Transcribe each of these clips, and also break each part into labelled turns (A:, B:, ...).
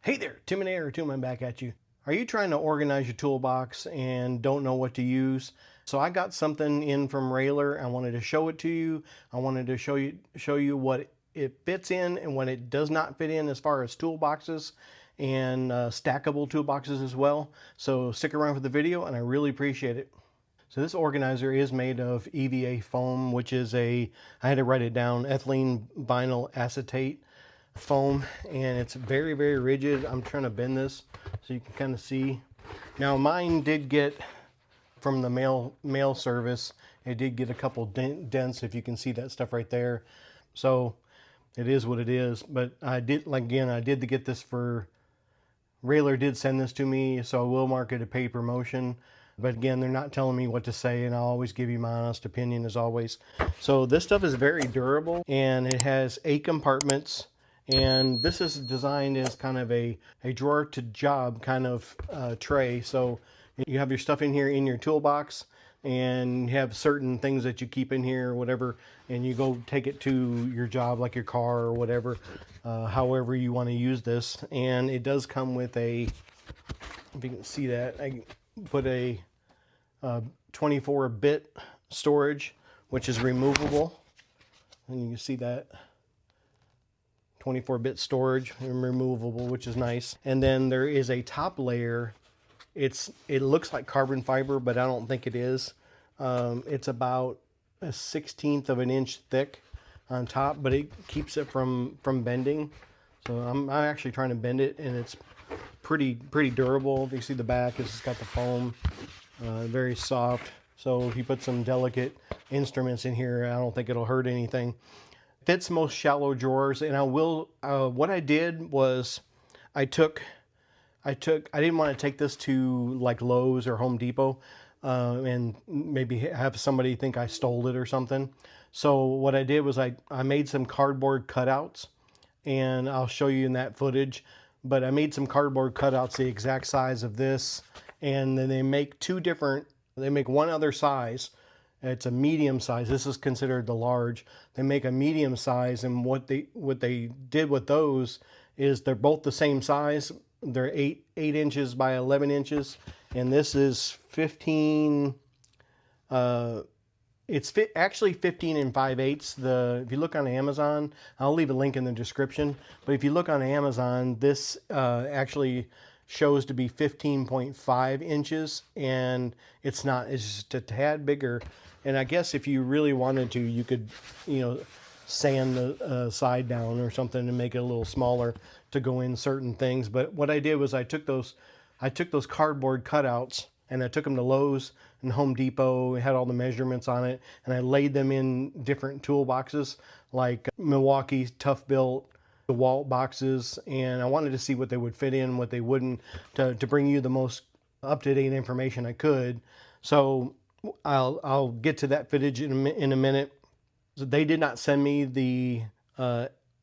A: Hey there, Tim and Air, I'm back at you. Are you trying to organize your toolbox and don't know what to use? So I got something in from Railer. I wanted to show it to you. I wanted to show you what it fits in and what it does not fit in as far as toolboxes and stackable toolboxes as well. So stick around for the video and I really appreciate it. So this organizer is made of EVA foam, which is I had to write it down, ethylene vinyl acetate foam, and it's very, very rigid. I'm trying to bend this so you can kind of see. Now mine did get from the mail service. It did get a couple dents, if you can see that stuff right there. So it is what it is. But I did, like, again, I did get this for Railer did send this to me, so I will mark it a paid promotion. But again, they're not telling me what to say, and I'll always give you my honest opinion as always. So this stuff is very durable, and it has 8 compartments. And this is designed as kind of a drawer to job kind of tray. So you have your stuff in here in your toolbox, and you have certain things that you keep in here or whatever, and you go take it to your job, like your car or whatever, however you want to use this. And it does come with a, if you can see that, I put a 24-bit storage, which is removable, and you can see that. 24-bit storage and removable, which is nice. And then there is a top layer. It looks like carbon fiber, but I don't think it is. It's about a 1/16 of an inch thick on top, but it keeps it from bending. So I'm actually trying to bend it, and it's pretty durable. If you see the back, it's got the foam, very soft. So if you put some delicate instruments in here, I don't think it'll hurt anything. Fits most shallow drawers, and I will. What I did was, I didn't want to take this to like Lowe's or Home Depot, and maybe have somebody think I stole it or something. So what I did was I made some cardboard cutouts, and I'll show you in that footage. But I made some cardboard cutouts the exact size of this, and then they make They make one other size. It's a medium size. This is considered the large. They make a medium size, and what they did with those is they're both the same size. They're 8 inches by 11 inches, and this is 15. Actually 15 and 5/8. If you look on Amazon, I'll leave a link in the description. But if you look on Amazon, this actually shows to be 15.5 inches, and it's not. It's just a tad bigger. And I guess if you really wanted to, you could, sand the side down or something and make it a little smaller to go in certain things. But what I did was I took those cardboard cutouts, and I took them to Lowe's and Home Depot. It had all the measurements on it, and I laid them in different toolboxes like Milwaukee Tough Built, the DeWalt boxes, and I wanted to see what they would fit in, what they wouldn't, to bring you the most up-to-date information I could. So I'll get to that footage in a minute. So they did not send me the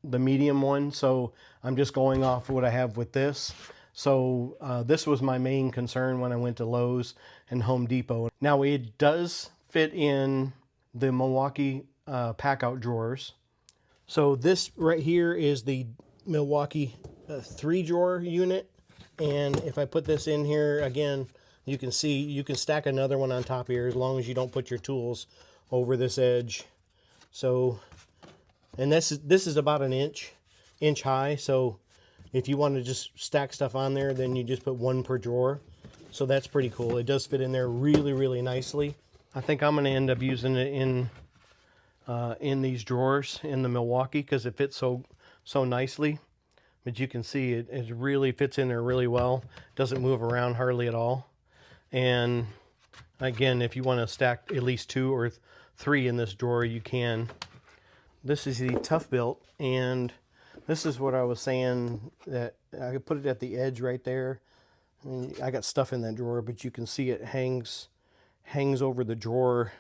A: medium one, so I'm just going off what I have with this. So this was my main concern when I went to Lowe's and Home Depot. Now it does fit in the Milwaukee pack-out drawers. So this right here is the Milwaukee 3-drawer unit, and if I put this in here again, you can see you can stack another one on top here as long as you don't put your tools over this edge. So, and this is about an inch high. So if you want to just stack stuff on there, then you just put one per drawer. So that's pretty cool. It does fit in there really, really nicely. I think I'm going to end up using it in these drawers in the Milwaukee because it fits so nicely. But you can see it really fits in there really well. Doesn't move around hardly at all. And again, if you want to stack at least 2 or 3 in this drawer, you can. This is the Tough Built, and this is what I was saying, that I could put it at the edge right there. And I got stuff in that drawer, but you can see it hangs over the drawer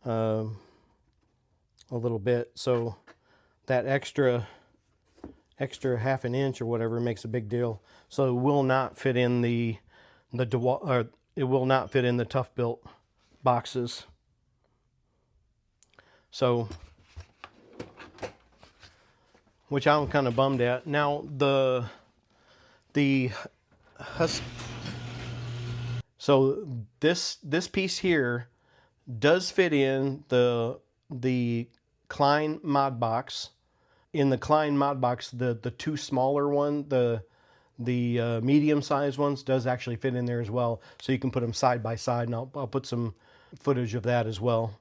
A: a little bit. So that extra half an inch or whatever makes a big deal. So it will not fit in it will not fit in the Tough Built boxes. So, which I'm kind of bummed at. Now The so this piece here does fit in the Klein mod box. In the Klein mod box, the two smaller one, the medium sized ones, does actually fit in there as well. So you can put them side by side, and I'll put some footage of that as well.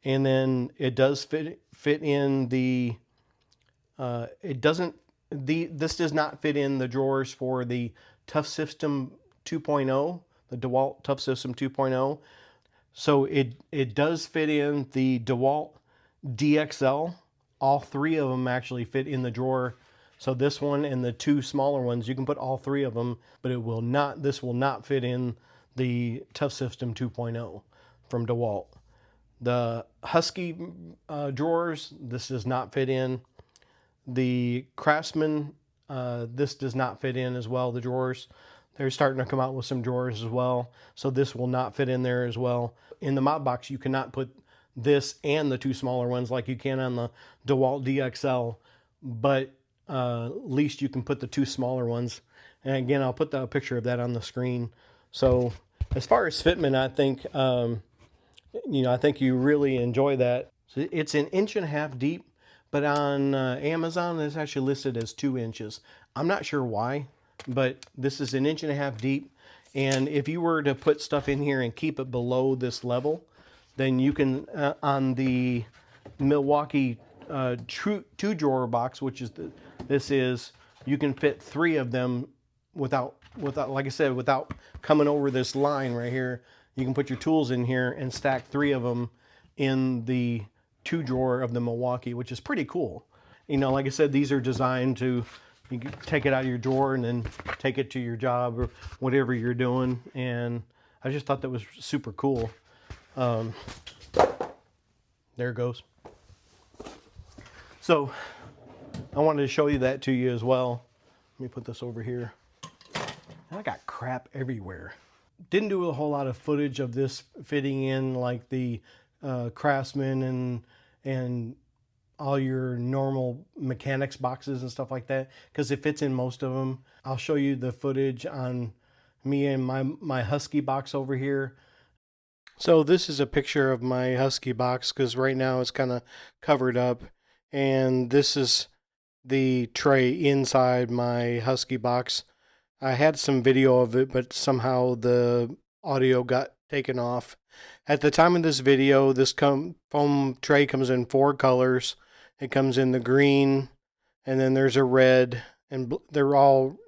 A: And then it does fit in the it doesn't this does not fit in the drawers for the Tough System 2.0, the DeWalt Tough System 2.0. So it does fit in the DeWalt DXL. All three of them actually fit in the drawer. So this one and the two smaller ones, you can put all three of them, but it will not. This will not fit in the Tough System 2.0 from DeWalt. The Husky drawers, this does not fit in. The Craftsman, this does not fit in as well. The drawers, they're starting to come out with some drawers as well, so this will not fit in there as well. In the mod box, you cannot put this and the two smaller ones like you can on the DeWalt DXL, but at least you can put the two smaller ones. And again, I'll put the picture of that on the screen. So as far as fitment, I think I think you really enjoy that. So it's 1.5 inches deep, but on Amazon it's actually listed as 2 inches. I'm not sure why, but this is 1.5 inches deep. And if you were to put stuff in here and keep it below this level, then you can on the Milwaukee two drawer box, which is you can fit 3 of them without, like I said, without coming over this line right here. You can put your tools in here and stack 3 of them in the 2 drawer of the Milwaukee, which is pretty cool. Like I said, these are designed to, you can take it out of your drawer and then take it to your job or whatever you're doing. And I just thought that was super cool. There it goes. So I wanted to show you that to you as well. Let me put this over here. I got crap everywhere. Didn't do a whole lot of footage of this fitting in like the Craftsman and all your normal mechanics boxes and stuff like that, because it fits in most of them. I'll show you the footage on me and my Husky box over here. So this is a picture of my Husky box, because right now it's kind of covered up, and this is the tray inside my Husky box. I had some video of it, but somehow the audio got taken off. At the time of this video, this foam tray comes in 4 colors. It comes in the green, and then there's a red, and they're all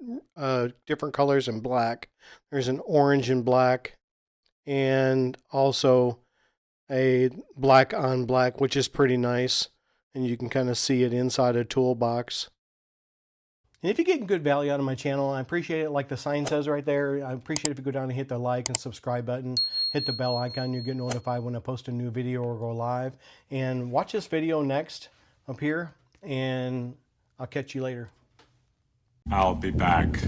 A: different colors, and black. There's an orange and black, and also a black on black, which is pretty nice. And you can kind of see it inside a toolbox. And if you're getting good value out of my channel, I appreciate it. Like the sign says right there, I appreciate if you go down and hit the like and subscribe button, hit the bell icon, you get notified when I post a new video or go live. And watch this video next up here, and I'll catch you later.
B: I'll be back.